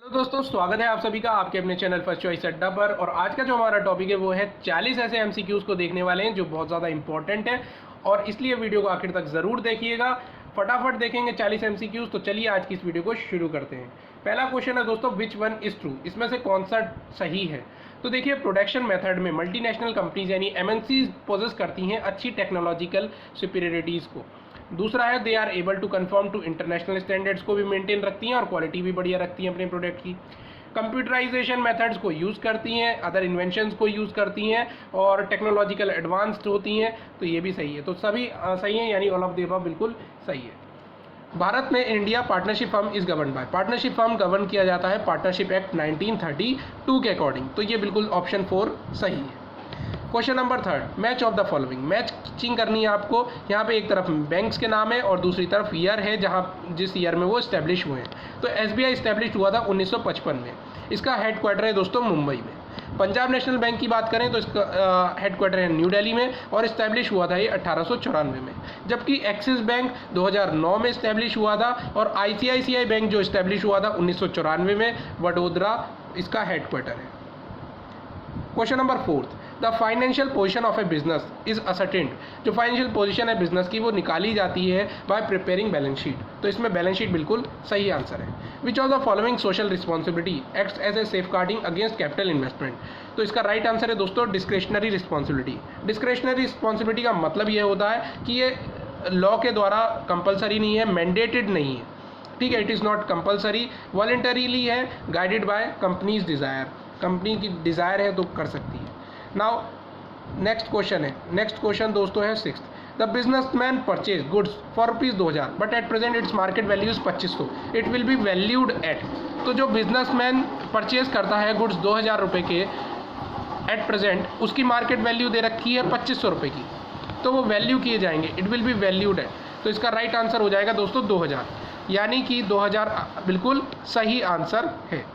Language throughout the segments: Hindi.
तो दोस्तों स्वागत है आप सभी का आपके अपने चैनल फर्स्ट चॉइस अड्डा पर। और आज का जो हमारा टॉपिक है वो है 40 ऐसे एमसीक्यूज को देखने वाले हैं जो बहुत ज़्यादा इंपॉर्टेंट है और इसलिए वीडियो को आखिर तक ज़रूर देखिएगा। फटाफट देखेंगे 40 एमसीक्यूज। तो चलिए आज की इस वीडियो को शुरू करते हैं। पहला क्वेश्चन है दोस्तों, विच वन इज ट्रू, इसमें से कौन सा सही है। तो देखिए, प्रोडक्शन मेथड में मल्टीनेशनल कंपनीज यानी एमएनसीज पोजेस करती हैं अच्छी टेक्नोलॉजिकल सुपीरियरिटीज़ को। दूसरा है they are able to confirm to international standards को भी मेंटेन रखती हैं और क्वालिटी भी बढ़िया रखती हैं अपने प्रोडक्ट की। कंप्यूटराइजेशन मेथड्स को यूज़ करती हैं, अदर इन्वेंशंस को यूज़ करती हैं और टेक्नोलॉजिकल एडवांस्ड होती हैं। तो ये भी सही है। तो सभी सही हैं, यानी ऑल ऑफ द अबव बिल्कुल सही है। भारत में India partnership firm is govern by, partnership firm govern किया जाता है पार्टनरशिप एक्ट 1932 के अकॉर्डिंग। तो ये बिल्कुल ऑप्शन 4 सही है। Question number 3, match of the following, matching करनी है आपको। यहाँ पे एक तरफ बैंक्स के नाम है और दूसरी तरफ ईयर है जहाँ जिस ईयर में वो इस्टेब्लिश हुए हैं। तो एसबीआई इस्टेब्लिश हुआ था 1955 में। इसका हेडक्वार्टर है दोस्तों मुंबई में। पंजाब नेशनल बैंक की बात करें तो इसका हेडक्वार्टर है न्यू दिल्ली में और इस्टेब्लिश हुआ था ये 1894 में। जबकि एक्सिस बैंक 2009 में इस्टेब्लिश हुआ था और आईसीआईसीआई बैंक जो इस्टेब्लिश हुआ था 1994 में, वडोदरा इसका हेडक्वार्टर है। Question number 4, the financial position of A business is ascertained, जो फाइनेंशियल पोजीशन है बिजनेस की वो निकाली जाती है बाय प्रिपेयरिंग बैलेंस शीट। तो इसमें बैलेंस शीट बिल्कुल सही आंसर है। Which of the following social responsibility acts as a safeguarding against capital investment. तो इसका राइट आंसर है दोस्तों डिस्क्रेशनरी रिस्पॉन्सिबिलिटी। डिस्क्रेशनरी रिस्पॉन्सिबिलिटी का मतलब ये होता है कि ये लॉ के द्वारा कंपलसरी नहीं है, मैंडेटेड नहीं है, ठीक है। It is not compulsory, voluntarily है, guided by companies desire. Company की डिज़ायर है तो कर सकती है। नाउ नेक्स्ट क्वेश्चन है, नेक्स्ट क्वेश्चन दोस्तों है 6th, the businessman purchase goods for ₹2000 but at present its market value is 2500, it will be valued at. तो जो बिजनेसमैन परचेज करता है गुड्स 2000 रुपये के, एट प्रेजेंट उसकी मार्केट वैल्यू दे रखी है 2500 रुपये की, तो वो वैल्यू किए जाएंगे, it will be valued at. तो इसका राइट आंसर हो जाएगा दोस्तों 2000, यानी कि 2000 बिल्कुल सही आंसर है।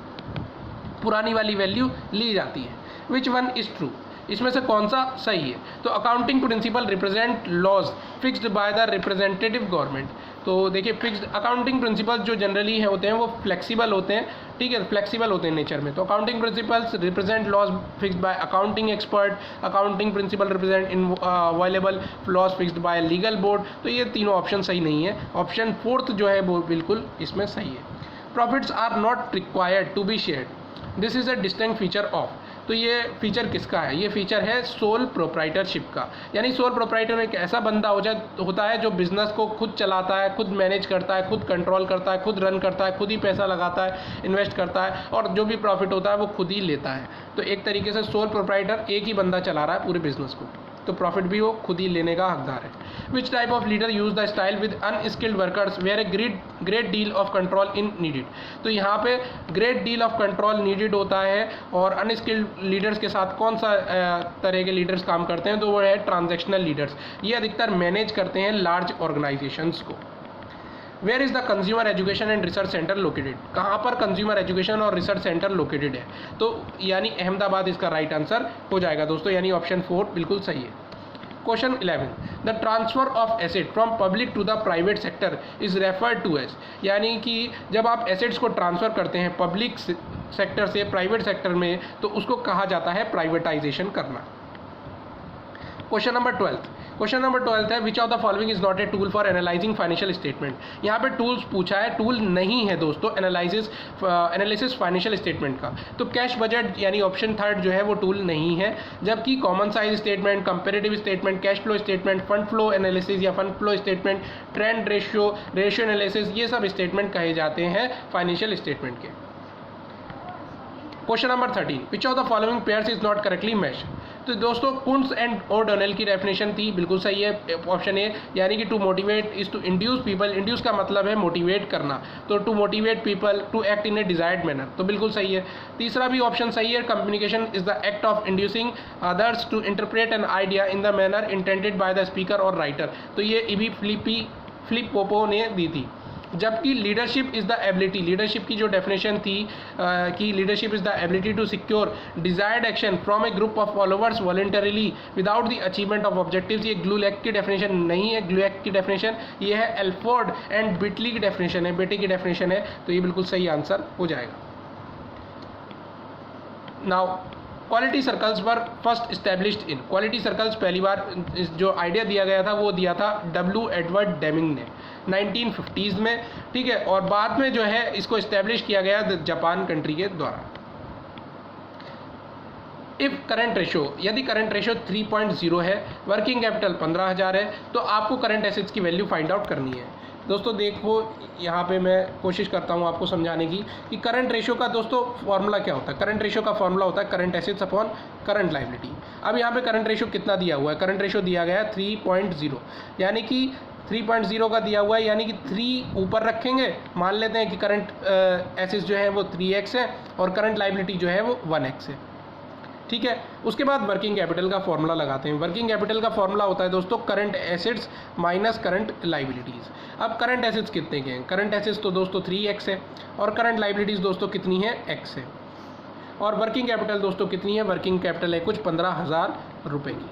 पुरानी वाली वैल्यू ली जाती है। विच वन इज ट्रू, इसमें से कौन सा सही है। तो accounting principle represent laws fixed by the representative government. तो देखिए, फिक्स्ड अकाउंटिंग प्रिंसिपल जो जनरली है होते हैं वो फ्लेक्सिबल होते हैं, ठीक है, फ्लेक्सिबल होते हैं नेचर में। तो accounting principles represent laws fixed by accounting expert, accounting principle represent inviolable laws fixed by legal board. तो ये तीनों ऑप्शन सही नहीं है। ऑप्शन 4 जो है वो बिल्कुल इसमें सही है। Profits are not required to be shared, this is a distinct feature of. तो ये फीचर किसका है, ये फीचर है सोल प्रोप्राइटरशिप का। यानी सोल प्रोप्राइटर एक ऐसा बंदा होता है जो बिजनेस को खुद चलाता है, खुद मैनेज करता है, खुद कंट्रोल करता है, खुद रन करता है, खुद ही पैसा लगाता है, इन्वेस्ट करता है और जो भी प्रॉफिट होता है वो खुद ही लेता है। तो एक तरीके से सोल प्रोप्राइटर एक ही बंदा चला रहा है पूरे बिजनेस को, तो प्रॉफिट भी वो खुद ही लेने का हकदार है। Which type of leader use the style with unskilled workers where a great deal of control in needed. तो यहाँ पे great deal of control needed होता है और अनस्किल्ड लीडर्स के साथ कौन सा तरह के लीडर्स काम करते हैं, तो वो है ट्रांजेक्शनल लीडर्स। ये अधिकतर मैनेज करते हैं लार्ज ऑर्गेनाइजेशंस को। Where is the consumer education and research centre located, कहाँ पर कंज्यूमर एजुकेशन और रिसर्च सेंटर लोकेटेड है। तो यानी अहमदाबाद इसका राइट आंसर हो जाएगा दोस्तों, यानी ऑप्शन 4 बिल्कुल सही है। Question 11, the transfer of asset from public to the private sector is referred to as, यानी कि जब आप एसेट्स को ट्रांसफ़र करते हैं पब्लिक सेक्टर से प्राइवेट सेक्टर में तो उसको कहा जाता है प्राइवेटाइजेशन करना। क्वेश्चन नंबर 12 है which of the following is not a tool for analysing financial statement. यहाँ पे टूल्स पूछा है, टूल नहीं है दोस्तों एनालिसिस फाइनेंशियल स्टेटमेंट का। तो कैश बजट यानी ऑप्शन 3 जो है वो टूल नहीं है। जबकि common size statement, comparative statement, cash flow statement, fund flow analysis या fund flow statement, trend ratio analysis, ये सब स्टेटमेंट कहे जाते हैं फाइनेंशियल स्टेटमेंट के। Question number 13, which of the following pairs is not correctly matched. तो दोस्तों कुंट्स एंड ओडोनेल की डेफिनेशन थी, बिल्कुल सही है ऑप्शन ए, यानी कि to motivate is to induce people. Induce का मतलब है मोटिवेट करना, तो to motivate people to act in a desired manner, तो बिल्कुल सही है। तीसरा भी ऑप्शन सही है, communication is the act of inducing others to interpret an idea in the manner intended by the speaker और राइटर। तो ये इबी फिलिप पोपो ने दी थी। जबकि leadership is the ability, leadership की जो डेफिनेशन थी कि leadership is the ability to secure desired action from a group of followers voluntarily without the achievement of objectives, ये ग्लूलैक की डेफिनेशन नहीं है। ग्लूलैक की डेफिनेशन ये है एल्फोर्ड एंड बिटली की डेफिनेशन है, बेटे की डेफिनेशन है। तो ये बिल्कुल सही आंसर हो जाएगा। Now quality circles were first established in, quality circles पहली बार जो आइडिया दिया गया था वो दिया था डब्ल्यू एडवर्ड डेमिंग ने 1950s में, ठीक है। और बाद में जो है इसको इस्टेब्लिश किया गया जापान कंट्री के द्वारा। इफ़ करंट रेशो, यदि करंट रेशो 3.0 है, वर्किंग कैपिटल 15,000 है, तो आपको करंट एसेट्स की वैल्यू फाइंड आउट करनी है। दोस्तों देखो यहाँ पे मैं कोशिश करता हूँ आपको समझाने की कि करंट रेशो का दोस्तों फॉर्मूला क्या होता है। करंट रेशो का फॉर्मूला होता है current assets upon current liability. अब यहाँ पे करंट रेशो कितना दिया हुआ है, करंट रेशो दिया गया है 3.0, यानी कि 3.0 का दिया हुआ है, यानी कि 3 ऊपर रखेंगे, मान लेते हैं कि करंट एसेट्स जो है वो 3x है और करंट लायबिलिटी जो है वो 1x है, ठीक है। उसके बाद वर्किंग कैपिटल का फॉर्मूला लगाते हैं। वर्किंग कैपिटल का फॉर्मूला होता है दोस्तों current assets minus current liabilities. अब करंट एसेट्स कितने के हैं, करंट एसेट्स तो दोस्तों 3x है और करंट लायबिलिटीज़ दोस्तों कितनी है, x है। और वर्किंग कैपिटल दोस्तों कितनी है, वर्किंग कैपिटल है कुछ 15,000 रुपये की।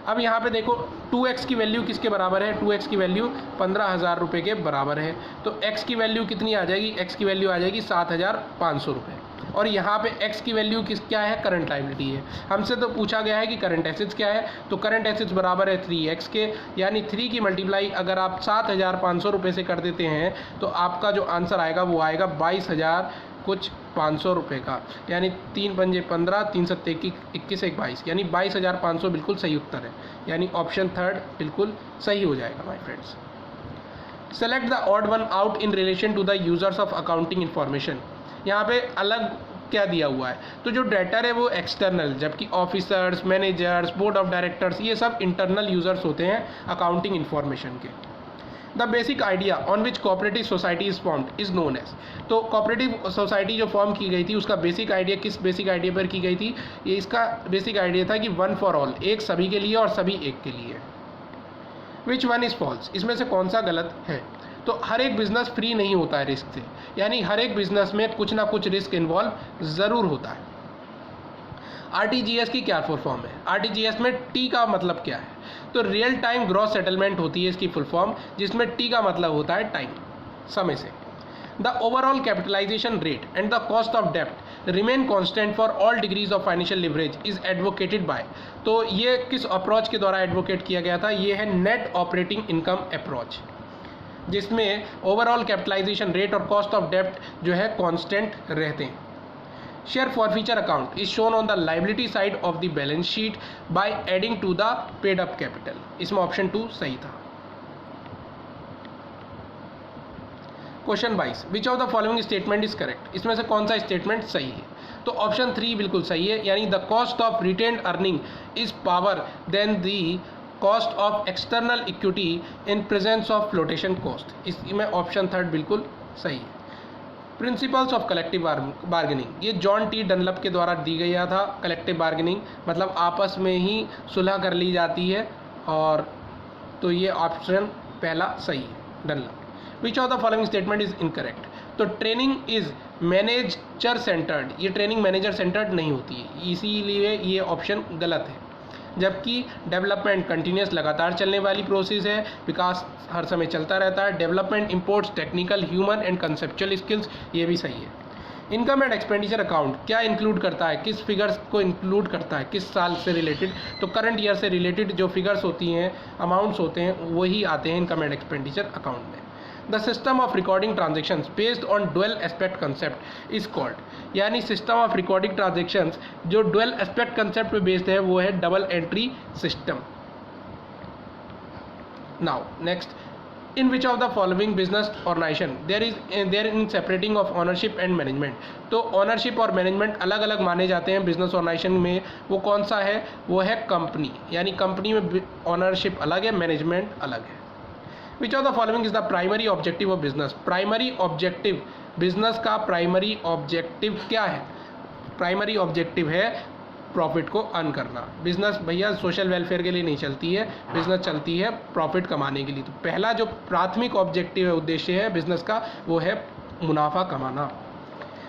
अब यहाँ पे देखो 2x की वैल्यू किसके बराबर है, 2x की वैल्यू 15,000 रुपये के बराबर है, तो x की वैल्यू कितनी आ जाएगी, x की वैल्यू आ जाएगी 7,500 रुपये। और यहाँ पे x की वैल्यू क्या है, करंट लायबिलिटी है। हमसे तो पूछा गया है कि करंट एसेट्स क्या है, तो करंट एसेट्स बराबर है 3x के, यानी 3 की मल्टीप्लाई अगर आप 7,500 रुपये से कर देते हैं तो आपका जो आंसर आएगा वो आएगा 22,500 रुपये का, यानी 3 पंजे 15, 3 सत्ते 21, 1 22, यानी 22,500 बिल्कुल सही उत्तर है, यानी ऑप्शन थर्ड बिल्कुल सही हो जाएगा my friends. Select the odd one out in relation to the users of accounting information. यहाँ पे अलग क्या दिया हुआ है, तो जो डेटर है वो एक्सटर्नल, जबकि officers, managers, board of directors ये सब इंटरनल यूजर्स होते हैं अकाउंटिंग इन्फॉर्मेशन के। The basic idea on which cooperative society is formed is known as, तो कोऑपरेटिव सोसाइटी जो फॉर्म की गई थी उसका बेसिक आइडिया किस बेसिक आइडिया पर की गई थी, ये इसका बेसिक आइडिया था कि वन फॉर ऑल, एक सभी के लिए और सभी एक के लिए। विच वन इज फॉल्स, इसमें से कौन सा गलत है, तो हर एक बिजनेस फ्री नहीं होता है रिस्क से, यानी हर एक बिजनेस में कुछ ना कुछ रिस्क इन्वॉल्व ज़रूर होता है। आरटीजीएस की क्या फुल फॉर्म है, आरटीजीएस में टी का मतलब क्या है, तो रियल टाइम ग्रॉस सेटलमेंट होती है इसकी फुल फॉर्म, जिसमें टी का मतलब होता है टाइम, समय से। The overall capitalisation rate and the cost of डेप्ट remain constant for all degrees of financial leverage is advocated by, तो ये किस अप्रोच के द्वारा एडवोकेट किया गया था, ये है नेट ऑपरेटिंग इनकम अप्रोच, जिसमें ओवरऑल कैपिटलाइजेशन रेट और कॉस्ट ऑफ डेप्ट जो है कांस्टेंट रहते हैं। Share forfeiture account is shown on the liability side of the balance sheet by adding to the paid up capital, इसमें ऑप्शन 2 सही था। Question 22, which of the following statement is correct, इसमें से कौन सा स्टेटमेंट सही है, तो ऑप्शन 3 बिल्कुल सही है, यानी the cost of retained earning is lower than the cost of external equity in presence of flotation cost, इसमें ऑप्शन 3 बिल्कुल सही है। प्रिंसिपल्स ऑफ कलेक्टिव बार्गेनिंग, ये जॉन टी डनलप के द्वारा दी गया था। कलेक्टिव बार्गेनिंग मतलब आपस में ही सुलह कर ली जाती है, और तो ये ऑप्शन पहला सही है, Dunlop. Which of the following statement is incorrect, तो ट्रेनिंग इज मैनेजर सेंटर्ड, ये ट्रेनिंग मैनेजर सेंटर्ड नहीं होती है, इसीलिए ये ऑप्शन गलत है। जबकि डेवलपमेंट कंटिन्यूस लगातार चलने वाली प्रोसेस है, विकास हर समय चलता रहता है। Development imports technical, human and conceptual skills, ये भी सही है। इनकम एंड एक्सपेंडिचर अकाउंट क्या इंक्लूड करता है, किस फिगर्स को इंक्लूड करता है, किस साल से रिलेटेड, तो करंट ईयर से रिलेटेड जो फिगर्स होती हैं, अमाउंट्स होते हैं, वही आते हैं इनकम एंड एक्सपेंडिचर अकाउंट में। The system of recording transactions based on dual aspect concept is called, यानी सिस्टम ऑफ रिकॉर्डिंग ट्रांजेक्शन्स जो डुअल एस्पेक्ट कंसेप्ट पे बेस्ड है वो है double entry system. Now next, in which of the following business organisation there in separating of ownership and management, तो ऑनरशिप और मैनेजमेंट अलग अलग माने जाते हैं बिजनेस ऑर्गेनाइजेशन में, वो कौन सा है, वो है कंपनी, यानी कंपनी में ऑनरशिप अलग है, मैनेजमेंट अलग है। Which of the following is the primary objective of business, primary objective, business का प्राइमरी ऑब्जेक्टिव क्या है, प्राइमरी ऑब्जेक्टिव है प्रॉफिट को अर्न करना। बिजनेस भैया सोशल वेलफेयर के लिए नहीं चलती है, बिजनेस चलती है प्रॉफिट कमाने के लिए। तो पहला जो प्राथमिक ऑब्जेक्टिव है, उद्देश्य है बिजनेस का, वो है मुनाफा कमाना।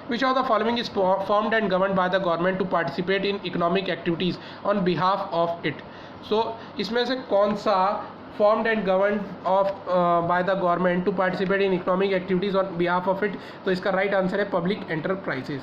Which of the following is formed and governed by the government to participate in economic activities on behalf of it, so इसमें से कौन सा formed and governed by the government to participate in economic activities on behalf of it, तो इसका राइट आंसर है पब्लिक एंटरप्राइजेज।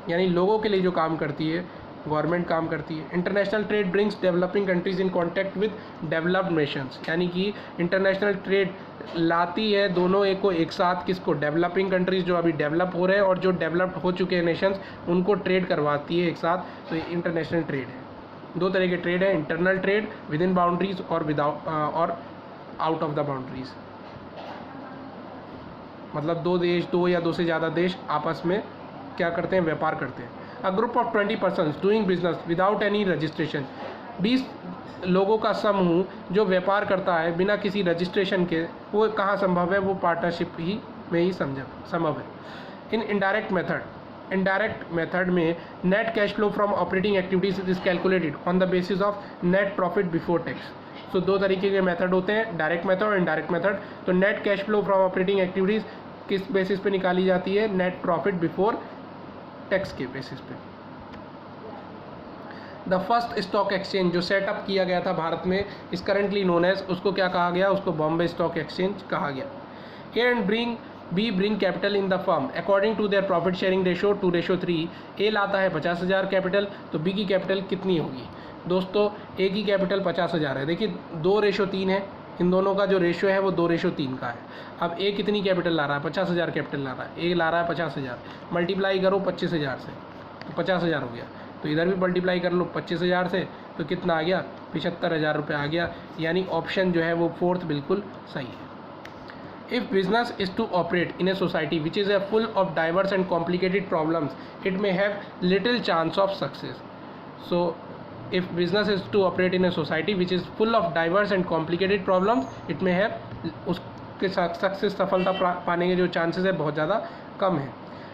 यानी लोगों के लिए जो काम करती है, गवर्नमेंट काम करती है। International trade brings developing countries in contact with developed Nations, यानी कि इंटरनेशनल ट्रेड लाती है दोनों को एक साथ, किसको, डेवलपिंग कंट्रीज जो अभी डेवलप हो रहे हैं और जो डेवलप्ड हो चुके हैं नेशंस, उनको ट्रेड करवाती है एक साथ। तो ये इंटरनेशनल ट्रेड है। दो तरह के ट्रेड है, internal trade with in boundaries और विदाउट और आउट ऑफ द बाउंड्रीज, मतलब दो देश, दो या दो से ज़्यादा देश आपस में क्या करते हैं, व्यापार करते हैं। A group of 20 persons doing business without any registration, 20 लोगों का समूह जो व्यापार करता है बिना किसी रजिस्ट्रेशन के, वो कहाँ संभव है, वो पार्टनरशिप ही में ही संभव है। इन इनडायरेक्ट मेथड में net cash flow from operating activities is calculated on the basis of net profit before tax. So दो तरीके के मेथड होते हैं, डायरेक्ट मेथड और इनडायरेक्ट मेथड। तो net cash flow from operating activities किस बेसिस पे निकाली जाती है, नेट प्रॉफिट बिफोर टैक्स के बेसिस पे। द फर्स्ट स्टॉक एक्सचेंज जो सेटअप किया गया था भारत में इस करंटली नोन एज, उसको क्या कहा गया, उसको बॉम्बे स्टॉक एक्सचेंज कहा गया। A and B bring capital in the firm according to their profit sharing ratio 2:3। A लाता है 50,000 कैपिटल, तो बी की कैपिटल कितनी होगी दोस्तों, ए की कैपिटल 50,000 है। देखिए 2:3 है, इन दोनों का जो रेशो है वो 2:3 का है। अब ए कितनी कैपिटल ला रहा है, 50,000 कैपिटल ला रहा है, ए ला रहा है 50,000, मल्टीप्लाई करो 25,000 से तो 50,000 हो गया। तो इधर भी मल्टीप्लाई कर लो 25,000 से, तो कितना आ गया, 75,000 रुपये आ गया। यानी ऑप्शन जो है वो फोर्थ बिल्कुल सही है। If business is to operate in a society which is full of diverse and complicated problems, it may have little chance of success. So, if business is to operate in a society which is full of diverse and complicated problems, it may have उसके सक्सेस, सफलता पाने के जो चांसेस है बहुत ज़्यादा कम है।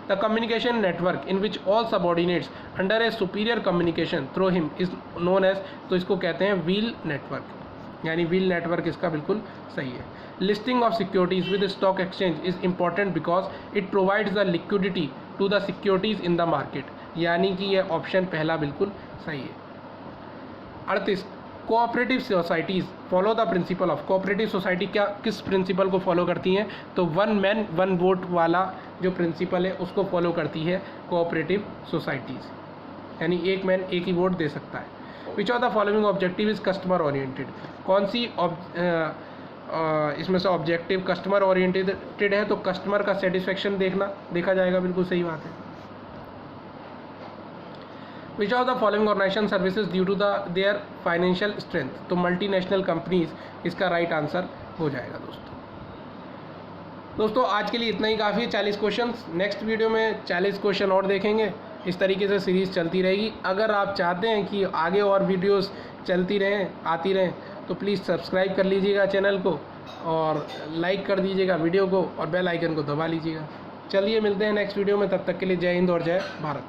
The communication network in which all subordinates under a superior communication through him is known as, तो इसको कहते हैं व्हील नेटवर्क, यानी व्हील नेटवर्क इसका बिल्कुल सही है। Listing of securities with stock exchange is important because it provides the liquidity to the securities in the market, यानी कि यह ऑप्शन पहला बिल्कुल सही है। 38, cooperative societies follow the principle of, cooperative society क्या किस प्रिंसिपल को फॉलो करती हैं, तो 1 मैन 1 वोट वाला जो प्रिंसिपल है उसको फॉलो करती है कोऑपरेटिव सोसाइटीज़, यानी एक मैन एक ही वोट दे सकता है। Which of the following objective is customer oriented, कौन सी इसमें से ऑब्जेक्टिव कस्टमर ओरिएंटेड है, तो कस्टमर का सेटिस्फेक्शन देखा जाएगा, बिल्कुल सही बात है। Which of the following organisation services due to their financial strength, तो मल्टीनेशनल कंपनीज इसका राइट आंसर हो जाएगा। दोस्तों आज के लिए इतना ही काफ़ी है, 40 क्वेश्चन। नेक्स्ट वीडियो में 40 क्वेश्चन और देखेंगे। इस तरीके से सीरीज़ चलती रहेगी। अगर आप चाहते हैं कि आगे और वीडियोस चलती रहें, आती रहें, तो प्लीज़ सब्सक्राइब कर लीजिएगा चैनल को और लाइक कर दीजिएगा वीडियो को और बेल आइकन को दबा लीजिएगा। चलिए मिलते हैं नेक्स्ट वीडियो में, तब तक के लिए जय हिंद और जय भारत।